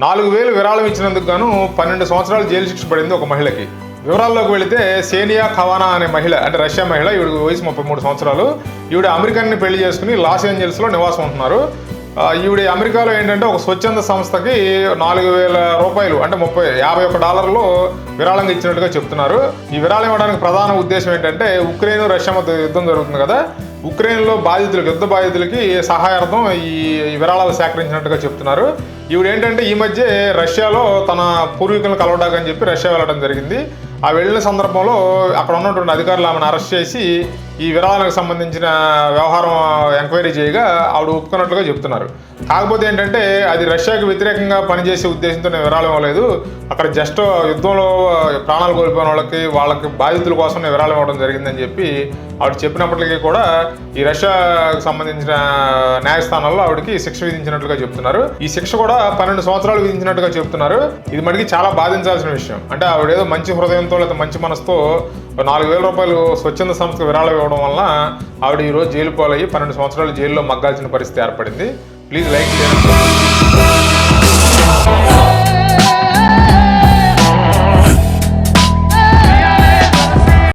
4,000 విరాళం ఇచ్చినందుకు గాను 12 సంవత్సరాలు జైలు శిక్ష పడింది ఒక మహిళకి. వివరాల్లోకి వెళితే సేనియా ఖవానా అనే మహిళ, అంటే రష్యా మహిళ, ఈవిడ వయసు 33 సంవత్సరాలు. ఈవిడ అమెరికన్ని పెళ్లి చేసుకుని లాస్ ఏంజల్స్లో నివాసం ఉంటున్నారు. ఈవిడ అమెరికాలో ఏంటంటే ఒక స్వచ్ఛంద సంస్థకి 4,000 రూపాయలు, అంటే $51 విరాళంగా ఇచ్చినట్టుగా చెప్తున్నారు. ఈ విరాళం ఇవ్వడానికి ప్రధాన ఉద్దేశం ఏంటంటే ఉక్రెయిన్ రష్యా మధ్య యుద్ధం జరుగుతుంది కదా, ఉక్రెయిన్లో యుద్ధ బాధితులకి సహాయార్థం ఈ విరాళాలు సేకరించినట్టుగా చెప్తున్నారు. ఈవిడ ఏంటంటే ఈ మధ్య రష్యాలో తన పూర్వీకులను కలవడానికని చెప్పి రష్యా వెళ్ళడం జరిగింది. ఆ వెళ్ళిన సందర్భంలో అక్కడ ఉన్నటువంటి అధికారులు ఆమెను అరెస్ట్ చేసి ఈ విరాళాలకు సంబంధించిన వ్యవహారం ఎంక్వైరీ చేయగా ఆవిడ ఒప్పుకున్నట్లుగా చెప్తున్నారు. కాకపోతే ఏంటంటే అది రష్యాకు వ్యతిరేకంగా పనిచేసే ఉద్దేశంతో నేను విరాళం ఇవ్వలేదు, అక్కడ జస్ట్ యుద్ధంలో ప్రాణాలు కోల్పోయిన వాళ్ళకి బాధితుల కోసం నేను విరాళం ఇవ్వడం జరిగిందని చెప్పి ఆవిడ చెప్పినప్పటికీ కూడా ఈ రష్యాకు సంబంధించిన న్యాయస్థానాల్లో ఆవిడకి శిక్ష విధించినట్లుగా చెప్తున్నారు. ఈ శిక్ష కూడా 12 సంవత్సరాలు విధించినట్టుగా చెప్తున్నారు. ఇది మనకి చాలా బాధించాల్సిన విషయం. అంటే ఆవిడ ఏదో మంచి హృదయంతో లేదా మంచి మనసుతో 4,000 రూపాయలు స్వచ్ఛంద సంస్థకు విరాళం ఇవ్వడం వలన ఆవిడ ఈరోజు జైలు పాలయ్యి 12 సంవత్సరాలు జైల్లో మగ్గాల్సిన పరిస్థితి ఏర్పడింది. ప్లీజ్ లైక్ చేయండి.